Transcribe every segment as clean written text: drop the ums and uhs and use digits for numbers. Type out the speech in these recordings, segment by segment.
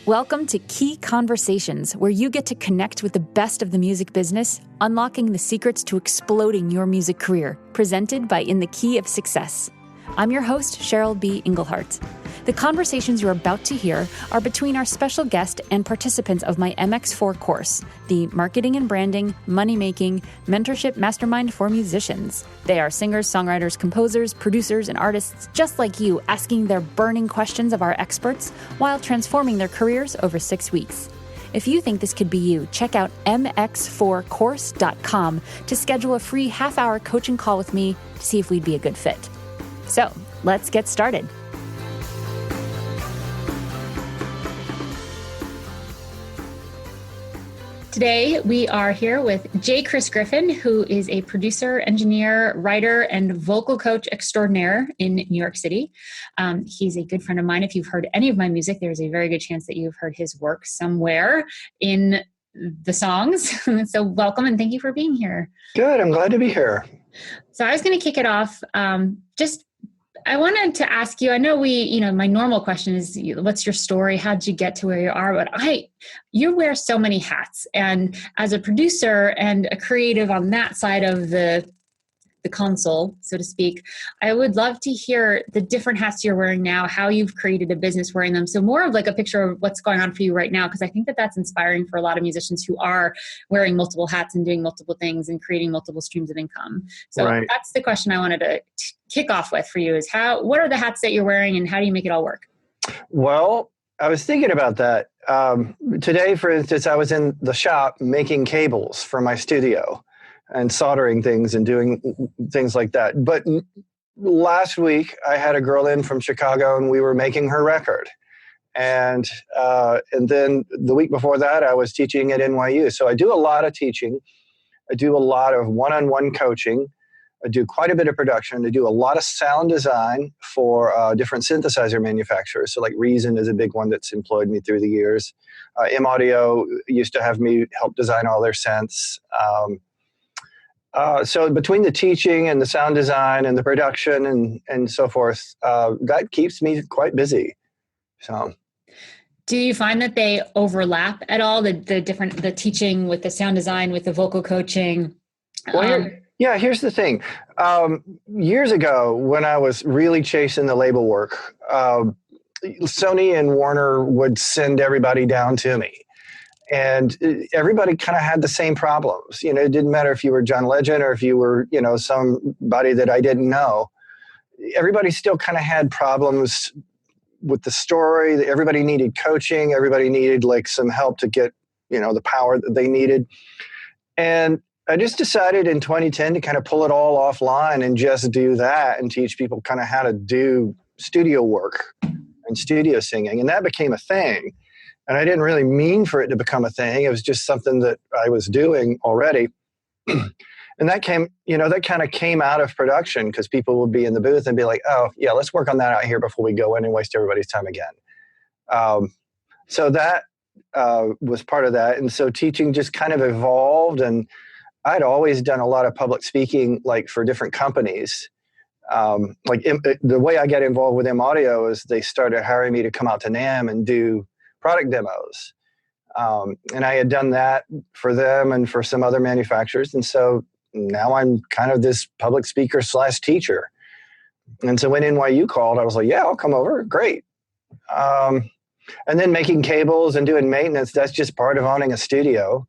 Welcome to Key Conversations, where you get to connect with the best of the music business, unlocking the secrets to exploding your music career, presented by In the Key of Success. I'm your host, Cheryl B. Engelhardt. The conversations you're about to hear are between our special guest and participants of my MX4 course, the Marketing and Branding, Money-Making, Mentorship Mastermind for Musicians. They are singers, songwriters, composers, producers, and artists just like you, asking their burning questions of our experts while transforming their careers over 6 weeks. If you think this could be you, check out mx4course.com to schedule a free half-hour coaching call with me to see if we'd be a good fit. So, let's get started. Today, we are here with J Chris Griffin, who is a producer, engineer, writer, and vocal coach extraordinaire in New York City. He's a good friend of mine. If you've heard any of my music, there's a very good chance that you've heard his work somewhere in the songs. So welcome and thank you for being here. Good. I'm glad to be here. So I was going to kick it off. I wanted to ask you, I know my normal question is, what's your story? How'd you get to where you are? But you wear so many hats, and as a producer and a creative on that side of the console, so to speak, I would love to hear the different hats you're wearing now, how you've created a business wearing them. So more of like a picture of what's going on for you right now, because I think that that's inspiring for a lot of musicians who are wearing multiple hats and doing multiple things and creating multiple streams of income. So That's the question I wanted to kick off with for you is what are the hats that you're wearing and how do you make it all work? Well, I was thinking about that. Today, for instance, I was in the shop making cables for my studio and soldering things and doing things like that. But last week, I had a girl in from Chicago and we were making her record. And then the week before that, I was teaching at NYU. So I do a lot of teaching. I do a lot of one-on-one coaching. I do quite a bit of production. I do a lot of sound design for different synthesizer manufacturers. So like Reason is a big one that's employed me through the years. M-Audio used to have me help design all their synths. So between the teaching and the sound design and the production and so forth, that keeps me quite busy. So, do you find that they overlap at all? The teaching with the sound design, with the vocal coaching? Here's the thing. Years ago, when I was really chasing the label work, Sony and Warner would send everybody down to me. And everybody kind of had the same problems. It didn't matter if you were John Legend or if you were, somebody that I didn't know. Everybody still kind of had problems with the story. Everybody needed coaching. Everybody needed like some help to get, the power that they needed. And I just decided in 2010 to kind of pull it all offline and just do that and teach people kind of how to do studio work and studio singing. And that became a thing. And I didn't really mean for it to become a thing. It was just something that I was doing already. And that kind of came out of production because people would be in the booth and be like, oh, yeah, let's work on that out here before we go in and waste everybody's time again. So that was part of that. And so teaching just kind of evolved. And I'd always done a lot of public speaking, like for different companies. The way I got involved with M-Audio is they started hiring me to come out to NAMM and do product demos. And I had done that for them and for some other manufacturers. And so now I'm kind of this public speaker / teacher. And so when NYU called, I was like, yeah, I'll come over. Great. And then making cables and doing maintenance, that's just part of owning a studio.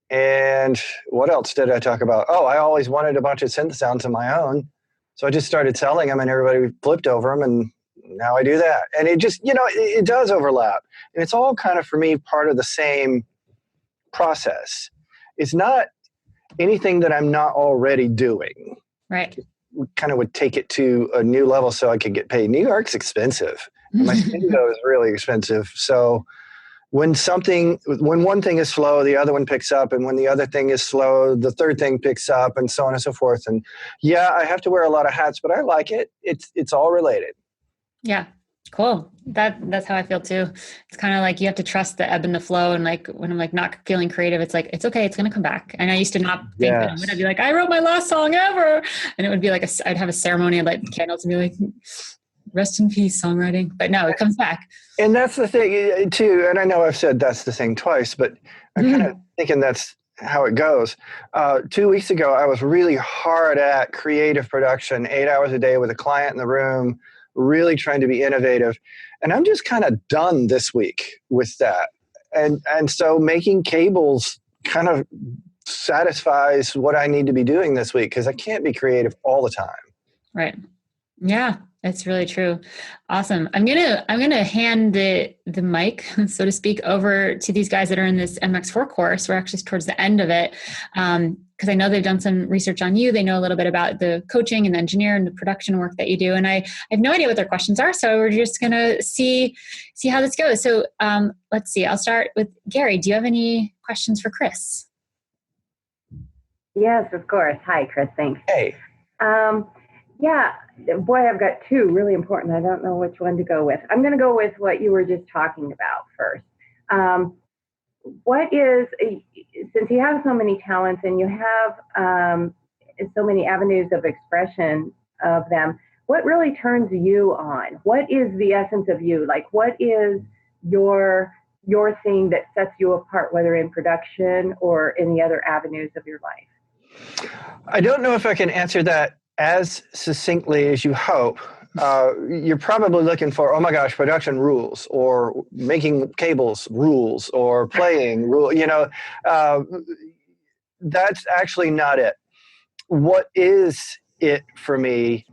And what else did I talk about? Oh, I always wanted a bunch of synth sounds of my own. So I just started selling them and everybody flipped over them. And now I do that. And it just, it does overlap. And it's all kind of, for me, part of the same process. It's not anything that I'm not already doing. Right. We kind of would take it to a new level so I could get paid. New York's expensive. My studio is really expensive. So when one thing is slow, the other one picks up. And when the other thing is slow, the third thing picks up and so on and so forth. And yeah, I have to wear a lot of hats, but I like it. It's all related. Yeah. Cool. That's how I feel too. It's kind of like you have to trust the ebb and the flow. And like when I'm like not feeling creative, it's like, it's okay. It's going to come back. And I used to not think that I'm going to be like, I wrote my last song ever. And it would be like, I'd have a ceremony, I'd light candles and be like, Rest in peace, songwriting. But no, it comes back. And that's the thing too. And I know I've said that's the thing twice, but I'm kind of thinking that's how it goes. 2 weeks ago, I was really hard at creative production, 8 hours a day with a client in the room, really trying to be innovative. And I'm just kind of done this week with that. And so making cables kind of satisfies what I need to be doing this week, because I can't be creative all the time. Right. Yeah, that's really true. Awesome. I'm gonna hand the mic, so to speak, over to these guys that are in this MX4 course. We're actually towards the end of it, because I know they've done some research on you. They know a little bit about the coaching and the engineer and the production work that you do. And I have no idea what their questions are, so we're just gonna see how this goes. So let's see. I'll start with Gary. Do you have any questions for Chris? Yes, of course. Hi, Chris. Thanks. Hey. Yeah, boy, I've got two really important. I don't know which one to go with. I'm going to go with what you were just talking about first. What is, since you have so many talents and you have so many avenues of expression of them, what really turns you on? What is the essence of you? Like, what is your thing that sets you apart, whether in production or in the other avenues of your life? I don't know if I can answer that as succinctly as you hope. You're probably looking for, oh my gosh, production rules, or making cables rules, or playing rule. That's actually not it. What is it for me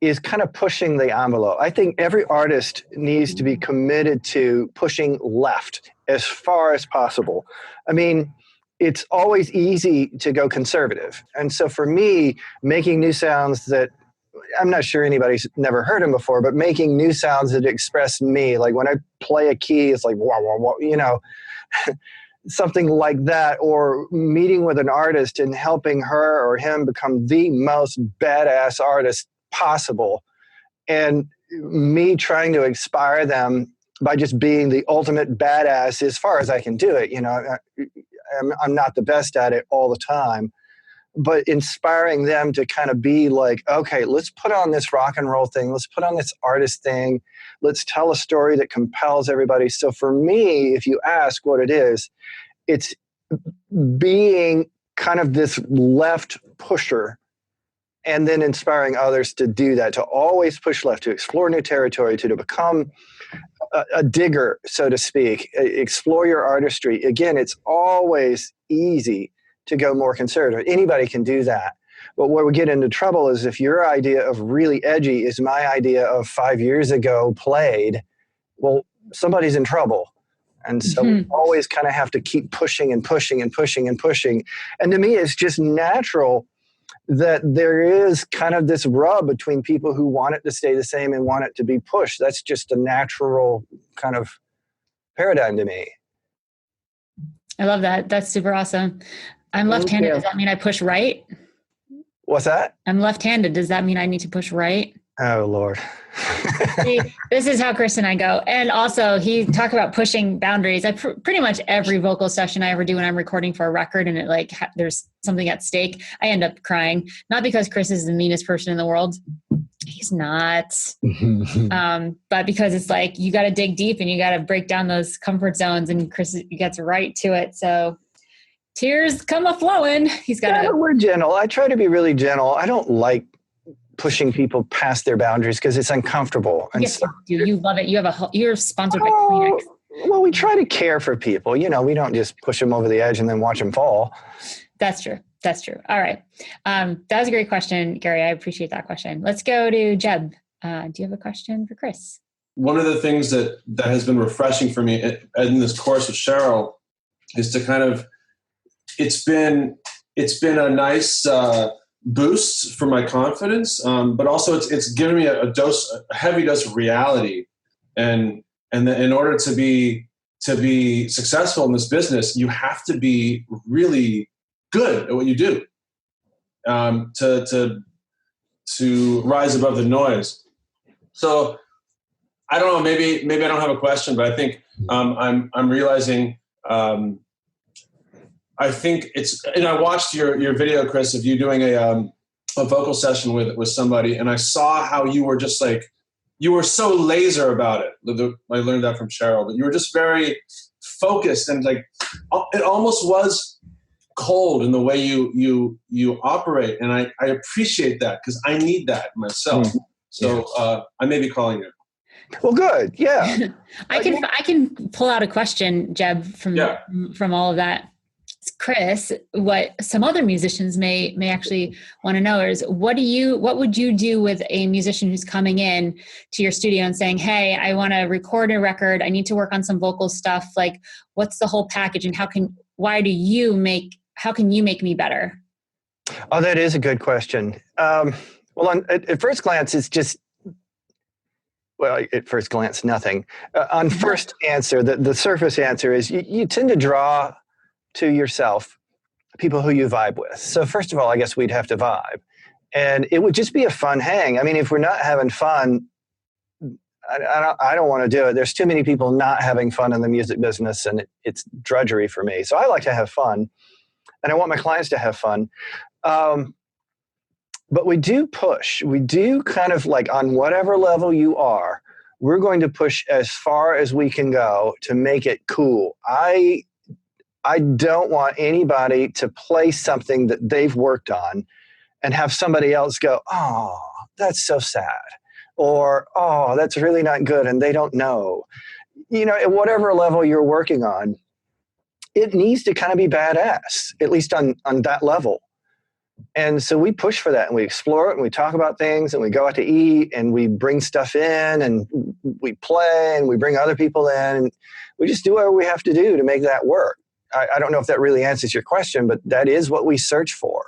is kind of pushing the envelope. I think every artist needs to be committed to pushing left as far as possible. I mean, it's always easy to go conservative. And so for me, making new sounds that, I'm not sure anybody's never heard them before, but making new sounds that express me, like when I play a key, it's like, wah, wah, wah, something like that, or meeting with an artist and helping her or him become the most badass artist possible. And me trying to inspire them by just being the ultimate badass as far as I can do it. I'm not the best at it all the time, but inspiring them to kind of be like, okay, let's put on this rock and roll thing. Let's put on this artist thing. Let's tell a story that compels everybody. So for me, if you ask what it is, it's being kind of this left pusher and then inspiring others to do that, to always push left, to explore new territory, to become a digger, so to speak, explore your artistry. Again, it's always easy to go more conservative. Anybody can do that. But where we get into trouble is if your idea of really edgy is my idea of 5 years ago played, well, somebody's in trouble. And so we always kind of have to keep pushing and pushing and pushing and pushing. And to me, it's just natural that there is kind of this rub between people who want it to stay the same and want it to be pushed. That's just a natural kind of paradigm to me. I love that. That's super awesome. I'm left-handed. Does that mean I push right? What's that? I'm left-handed. Does that mean I need to push right? Oh, Lord. See, this is how Chris and I go. And also, he talked about pushing boundaries. I pretty much every vocal session I ever do when I'm recording for a record and it there's something at stake, I end up crying. Not because Chris is the meanest person in the world. He's not. But because it's like, you got to dig deep and you got to break down those comfort zones, and Chris gets right to it. So tears come a-flowing. He's got to. We're gentle. I try to be really gentle. I don't like pushing people past their boundaries because it's uncomfortable. And yes, you love it. You're sponsored by Kleenex. Well, we try to care for people. We don't just push them over the edge and then watch them fall. That's true. All right. That was a great question, Gary. I appreciate that question. Let's go to Jeb. Do you have a question for Chris? One of the things that has been refreshing for me in this course with Cheryl is to kind of, it's been a nice boost for my confidence, but also it's given me a heavy dose of reality, and in order to be successful in this business, you have to be really good at what you do, to rise above the noise. So I don't know, maybe I don't have a question, but I think I'm realizing. I think I watched your video, Chris, of you doing a vocal session with somebody, and I saw how you were just like, you were so laser about it. I learned that from Cheryl, but you were just very focused, and like it almost was cold in the way you operate. And I appreciate that, because I need that myself. So I may be calling you. Well, good. Yeah. I can pull out a question, Jeb, from all of that. Chris, what some other musicians may actually want to know is what would you do with a musician who's coming in to your studio and saying, hey, I want to record a record, I need to work on some vocal stuff, like what's the whole package, and how can you make me better? Oh, that is a good question. Well, at first glance, it's just, well, at first glance, nothing. On first answer, the surface answer is you tend to draw to yourself people who you vibe with. So first of all, I guess we'd have to vibe. And it would just be a fun hang. I mean, if we're not having fun, I don't want to do it. There's too many people not having fun in the music business, and it's drudgery for me. So I like to have fun, and I want my clients to have fun. But we do push. We do kind of like on whatever level you are, we're going to push as far as we can go to make it cool. I don't want anybody to play something that they've worked on and have somebody else go, oh, that's so sad. Or, oh, that's really not good, and they don't know. You know, at whatever level you're working on, it needs to kind of be badass, at least on that level. And so we push for that, and we explore it, and we talk about things, and we go out to eat, and we bring stuff in, and we play, and we bring other people in, and we just do whatever we have to do to make that work. I don't know if that really answers your question, but that is what we search for.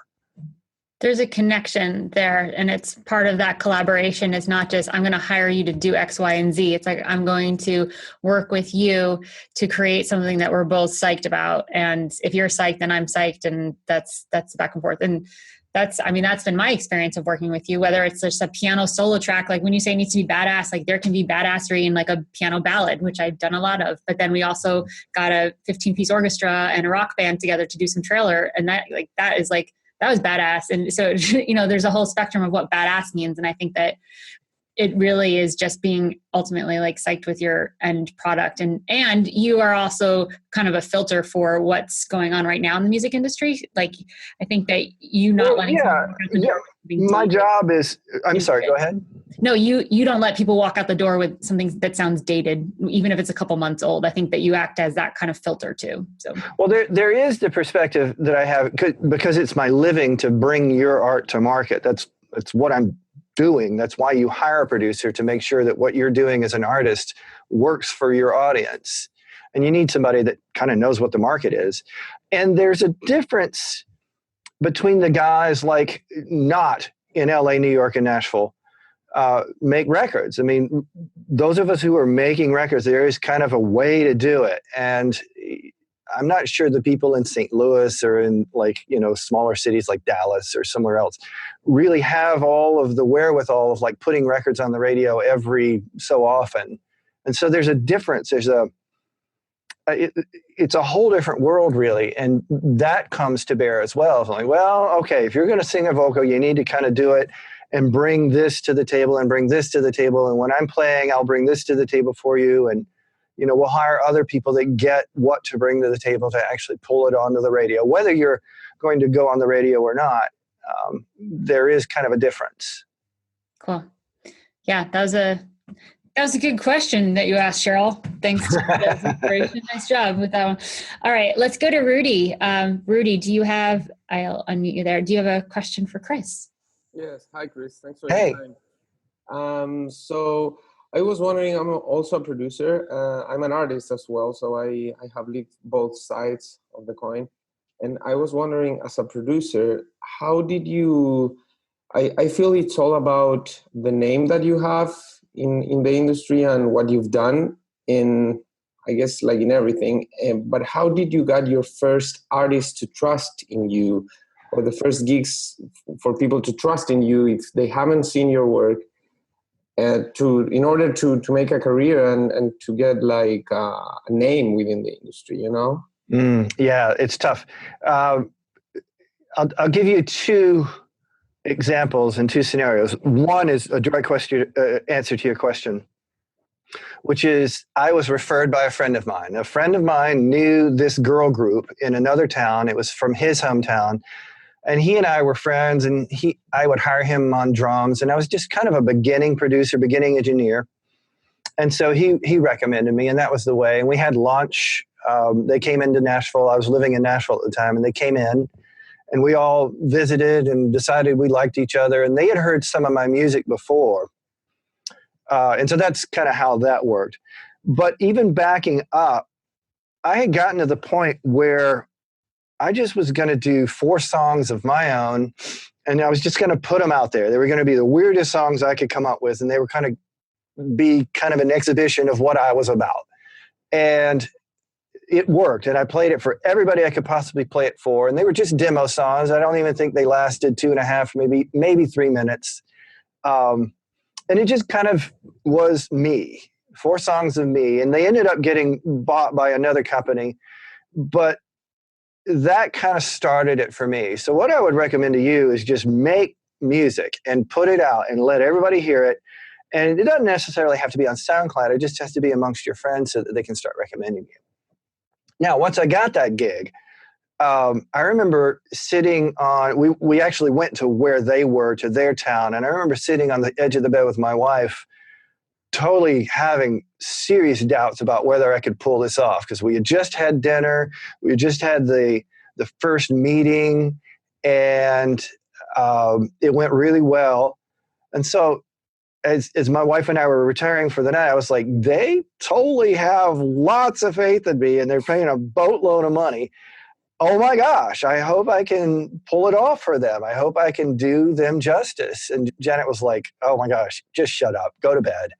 There's a connection there, and it's part of that collaboration. Is not just, I'm going to hire you to do X, Y, and Z. It's like, I'm going to work with you to create something that we're both psyched about. And if you're psyched, then I'm psyched. And that's back and forth. And that's been my experience of working with you, whether it's just a piano solo track, like when you say it needs to be badass, like there can be badassery in like a piano ballad, which I've done a lot of, but then we also got a 15-piece orchestra and a rock band together to do some trailer. And that was badass. And so, you know, there's a whole spectrum of what badass means. And I think that it really is just being ultimately like psyched with your end product. And you are also kind of a filter for what's going on right now in the music industry. Like, I think that you not letting my job is, I'm sorry, go ahead. No, you don't let people walk out the door with something that sounds dated, even if it's a couple months old. I think that you act as that kind of filter too. So, well, there is the perspective that I have, because it's my living to bring your art to market. That's what I'm doing. That's why you hire a producer, to make sure that what you're doing as an artist works for your audience. And you need somebody that kind of knows what the market is. And there's a difference between the guys like not in LA, New York, and Nashville make records. I mean, those of us who are making records, there is kind of a way to do it. And I'm not sure the people in St. Louis or in, like, you know, smaller cities like Dallas or somewhere else really have all of the wherewithal of like putting records on the radio every so often. And so there's a difference. It's a whole different world, really. And that comes to bear as well. It's like, well, okay, if you're going to sing a vocal, you need to kind of do it and bring this to the table and bring this to the table. And when I'm playing, I'll bring this to the table for you. And, you know, we'll hire other people that get what to bring to the table to actually pull it onto the radio. Whether you're going to go on the radio or not, there is kind of a difference. Cool. Yeah, that was a good question that you asked, Cheryl. Thanks for the inspiration. Nice job with that one. All right, let's go to Rudi. Rudi, I'll unmute you there. Do you have a question for Chris? Yes. Hi, Chris. Thanks for your time. So I was wondering, I'm also a producer. I'm an artist as well, so I have lived both sides of the coin. And I was wondering, as a producer, how did you, I feel it's all about the name that you have in the industry and what you've done in, I guess, like in everything. But how did you get your first artist to trust in you, or the first gigs for people to trust in you if they haven't seen your work, in order to make a career and to get like a name within the industry, you know? Yeah, it's tough. I'll give you two examples in two scenarios. One is a direct answer to your question, which is I was referred by a friend of mine. A friend of mine knew this girl group in another town. It was from his hometown. And he and I were friends, and I would hire him on drums. And I was just kind of a beginning producer, beginning engineer. And so he recommended me, and that was the way. And we had lunch. They came into Nashville. I was living in Nashville at the time, and they came in. And we all visited and decided we liked each other. And they had heard some of my music before. And so that's kind of how that worked. But even backing up, I had gotten to the point where I just was going to do 4 songs of my own, and I was just going to put them out there. They were going to be the weirdest songs I could come up with, and they were kind of an exhibition of what I was about. And it worked, and I played it for everybody I could possibly play it for, and they were just demo songs. I don't even think they lasted 2.5, maybe 3 minutes. And it just kind of was me, 4 songs of me, and they ended up getting bought by another company. But that kind of started it for me. So what I would recommend to you is just make music and put it out and let everybody hear it. And it doesn't necessarily have to be on SoundCloud. It just has to be amongst your friends so that they can start recommending you. Now, once I got that gig, I remember sitting on, we actually went to where they were, to their town. And I remember sitting on the edge of the bed with my wife, totally having serious doubts about whether I could pull this off, because we had just had dinner, we had just had the first meeting, and it went really well. And so as my wife and I were retiring for the night, I was like, they totally have lots of faith in me, and they're paying a boatload of money. Oh my gosh, I hope I can pull it off for them. I hope I can do them justice. And Janet was like, oh my gosh, just shut up, go to bed.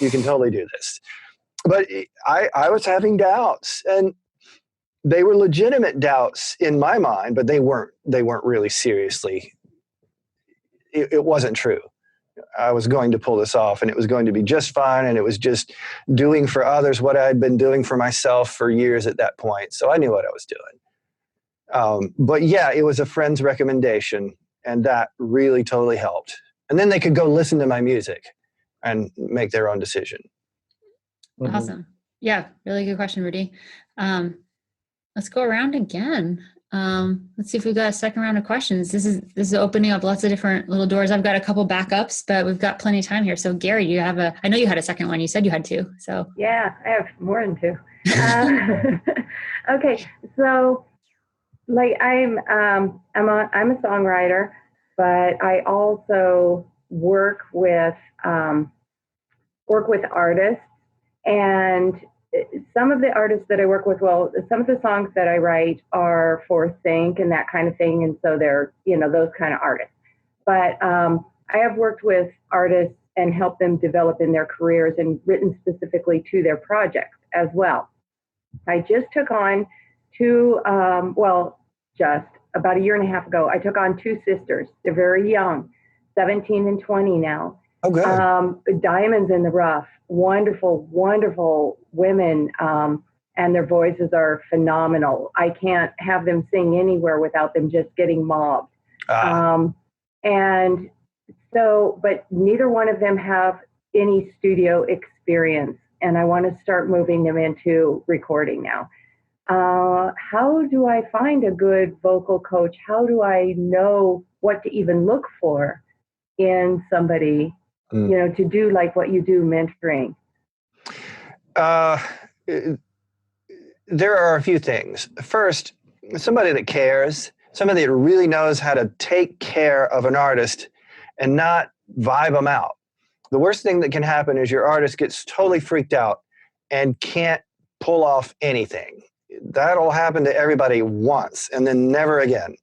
You can totally do this. But I was having doubts, and they were legitimate doubts in my mind, but they weren't really seriously. It wasn't true. I was going to pull this off, and it was going to be just fine. And it was just doing for others what I had been doing for myself for years at that point. So I knew what I was doing. But yeah, it was a friend's recommendation, and that really totally helped. And then they could go listen to my music and make their own decision. Awesome. Yeah, really good question, Rudi. Let's go around again. Let's see if we've got a second round of questions. This is opening up lots of different little doors. I've got a couple backups, but we've got plenty of time here. So Gary, I know you had a second one. You said you had 2. So yeah, I have more than 2. Okay, so like I'm a songwriter, but I also work with artists, and some of the artists that I work with, some of the songs that I write are for sync and that kind of thing, and so they're those kind of artists. But I have worked with artists and helped them develop in their careers and written specifically to their projects as well. I just took on 2, just about 1.5 years ago, I took on 2 sisters. They're very young, 17 and 20 now. Oh, good. Diamonds in the rough, wonderful, wonderful women, and their voices are phenomenal. I can't have them sing anywhere without them just getting mobbed. And so, but neither one of them have any studio experience, and I want to start moving them into recording now. How do I find a good vocal coach? How do I know what to even look for in somebody, to do like what you do, mentoring? There are a few things. First, somebody that cares, somebody that really knows how to take care of an artist and not vibe them out. The worst thing that can happen is your artist gets totally freaked out and can't pull off anything. That'll happen to everybody once and then never again,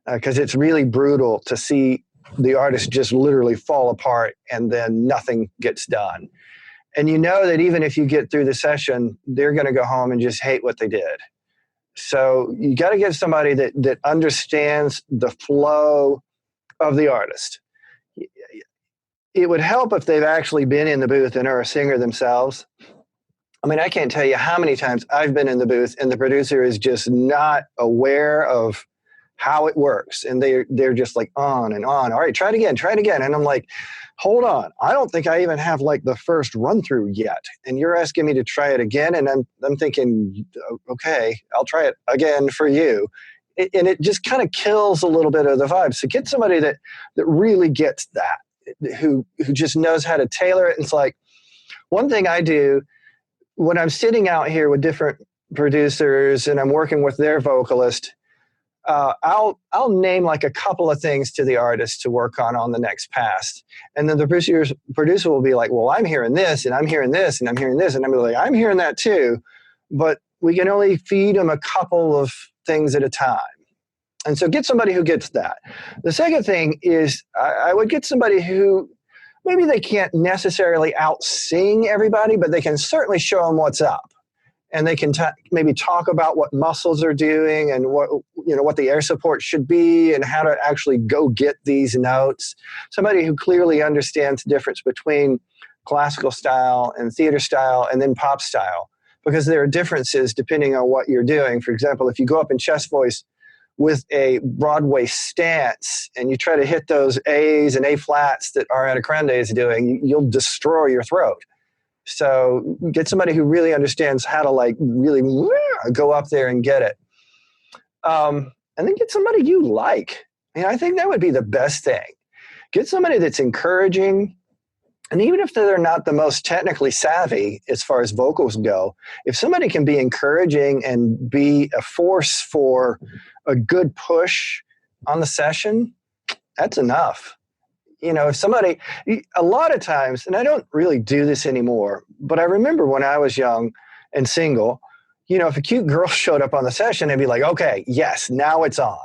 because it's really brutal to see the artist just literally fall apart and then nothing gets done. And you know that even if you get through the session, they're going to go home and just hate what they did. So you got to get somebody that understands the flow of the artist. It would help if they've actually been in the booth and are a singer themselves. I mean, I can't tell you how many times I've been in the booth and the producer is just not aware of how it works. And they're just like on and on. All right, try it again. And I'm like, hold on, I don't think I even have like the first run through yet. And you're asking me to try it again. And I'm thinking, okay, I'll try it again for you. And it just kind of kills a little bit of the vibe. So get somebody that really gets that, who just knows how to tailor it. And it's like, one thing I do when I'm sitting out here with different producers and I'm working with their vocalist, I'll name like a couple of things to the artist to work on the next pass. And then the producer will be like, well, I'm hearing this and I'm hearing this and I'm hearing this. And I'm like, I'm hearing that too. But we can only feed them a couple of things at a time. And so get somebody who gets that. The second thing is I would get somebody who maybe they can't necessarily out-sing everybody, but they can certainly show them what's up. And they can maybe talk about what muscles are doing and what the air support should be and how to actually go get these notes. Somebody who clearly understands the difference between classical style and theater style and then pop style, because there are differences depending on what you're doing. For example, if you go up in chest voice with a Broadway stance and you try to hit those A's and A flats that Ariana Grande is doing, you'll destroy your throat. So get somebody who really understands how to like really go up there and get it. And then get somebody you like. I think that would be the best thing. Get somebody that's encouraging. And even if they're not the most technically savvy as far as vocals go, if somebody can be encouraging and be a force for a good push on the session, that's enough. If somebody, a lot of times, and I don't really do this anymore, but I remember when I was young and single, if a cute girl showed up on the session, I'd be like, okay, yes, now it's on.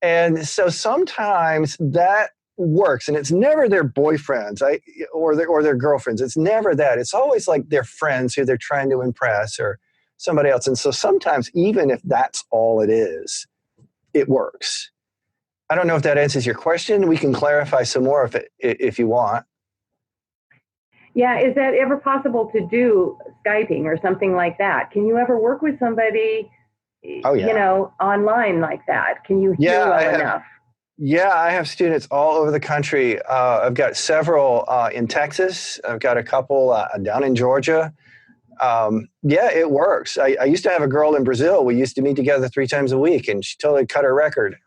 And so sometimes that works, and it's never their boyfriends or their girlfriends. It's never that. It's always like their friends who they're trying to impress or somebody else. And so sometimes, even if that's all it is, it works. I don't know if that answers your question. We can clarify some more if you want. Yeah, is that ever possible to do Skyping or something like that? Can you ever work with somebody, online like that? Can you hear well enough? Yeah, I have students all over the country. I've got several in Texas. I've got a couple down in Georgia. Yeah, it works. I used to have a girl in Brazil. We used to meet together 3 times a week, and she totally cut her record.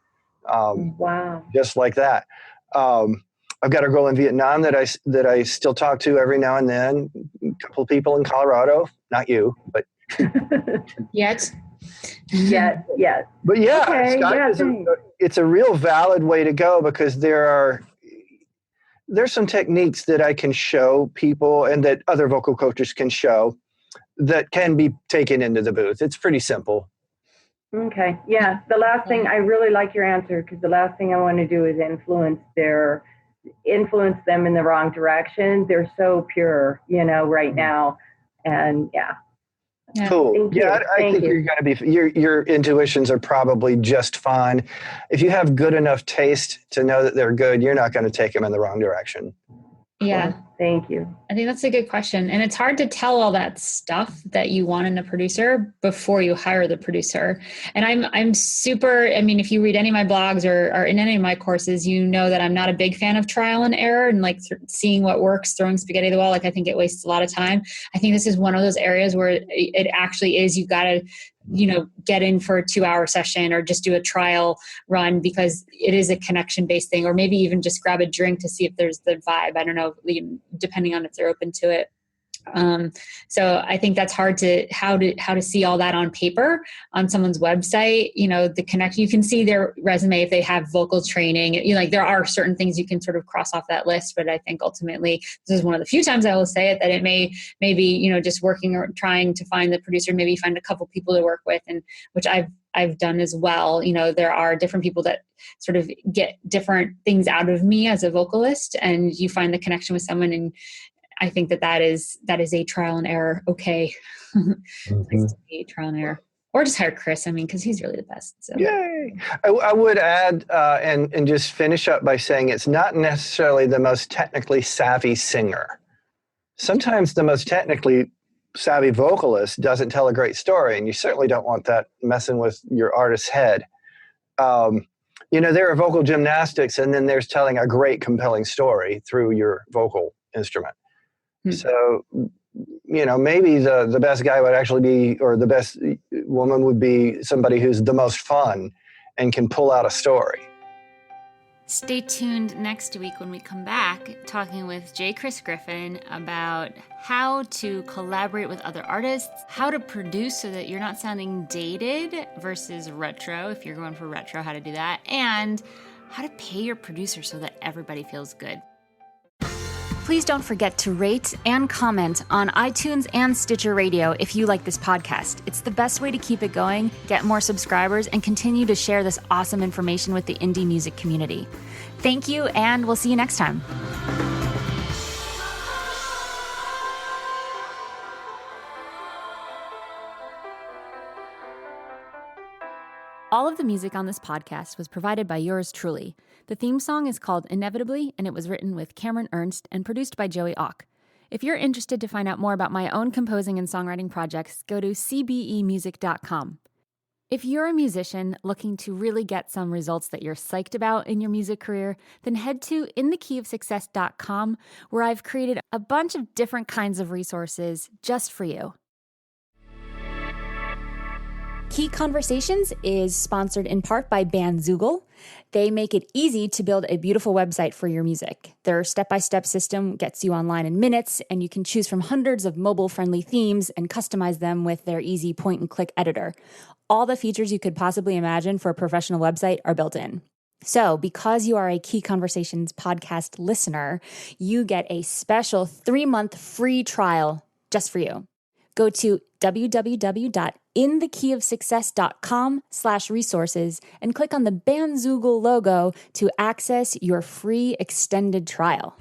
Wow. Just like that. I've got a girl in Vietnam that I still talk to every now and then. A couple of people in Colorado, not you, but Yet. Yes. But yeah, okay, Skype it's a real valid way to go, because there's some techniques that I can show people and that other vocal coaches can show that can be taken into the booth. It's pretty simple. Okay. Yeah. The last thing, I really like your answer, because the last thing I want to do is influence them in the wrong direction. They're so pure, right now. And yeah. Cool. Yeah, I think you're going to be, your intuitions are probably just fine. If you have good enough taste to know that they're good, you're not going to take them in the wrong direction. Yeah. Well, thank you. I think that's a good question. And it's hard to tell all that stuff that you want in a producer before you hire the producer. And I'm super, if you read any of my blogs or in any of my courses, you know that I'm not a big fan of trial and error and like seeing what works, throwing spaghetti at the wall. Like I think it wastes a lot of time. I think this is one of those areas where it actually is, you got to, get in for a 2-hour session or just do a trial run, because it is a connection based thing, or maybe even just grab a drink to see if there's the vibe. I don't know, depending on if they're open to it. So I think that's hard to how to see all that on paper on someone's website. The connection, you can see their resume if they have vocal training. There are certain things you can sort of cross off that list, but I think ultimately this is one of the few times I will say it, that it may be just working or trying to find the producer, maybe find a couple people to work with, and which I've done as well. There are different people that sort of get different things out of me as a vocalist, and you find the connection with someone, and I think that is a trial and error. Okay. It's nice to be trial and error. Or just hire Chris, because he's really the best. So. Yay. I would add and just finish up by saying it's not necessarily the most technically savvy singer. Sometimes the most technically savvy vocalist doesn't tell a great story, and you certainly don't want that messing with your artist's head. There are vocal gymnastics, and then there's telling a great, compelling story through your vocal instrument. So, maybe the best guy would actually be, or the best woman would be somebody who's the most fun and can pull out a story. Stay tuned next week when we come back talking with J Chris Griffin about how to collaborate with other artists, how to produce so that you're not sounding dated versus retro, if you're going for retro, how to do that, and how to pay your producer so that everybody feels good. Please don't forget to rate and comment on iTunes and Stitcher Radio if you like this podcast. It's the best way to keep it going, get more subscribers, and continue to share this awesome information with the indie music community. Thank you, and we'll see you next time. All of the music on this podcast was provided by yours truly. The theme song is called Inevitably, and it was written with Cameron Ernst and produced by Joey Auck. If you're interested to find out more about my own composing and songwriting projects, go to cbemusic.com. If you're a musician looking to really get some results that you're psyched about in your music career, then head to inthekeyofsuccess.com, where I've created a bunch of different kinds of resources just for you. Key Conversations is sponsored in part by Bandzoogle. They make it easy to build a beautiful website for your music. Their step-by-step system gets you online in minutes, and you can choose from hundreds of mobile-friendly themes and customize them with their easy point-and-click editor. All the features you could possibly imagine for a professional website are built in. So, because you are a Key Conversations podcast listener, you get a special 3-month free trial just for you. Go to www.inthekeyofsuccess.com/resources and click on the Bandzoogle logo to access your free extended trial.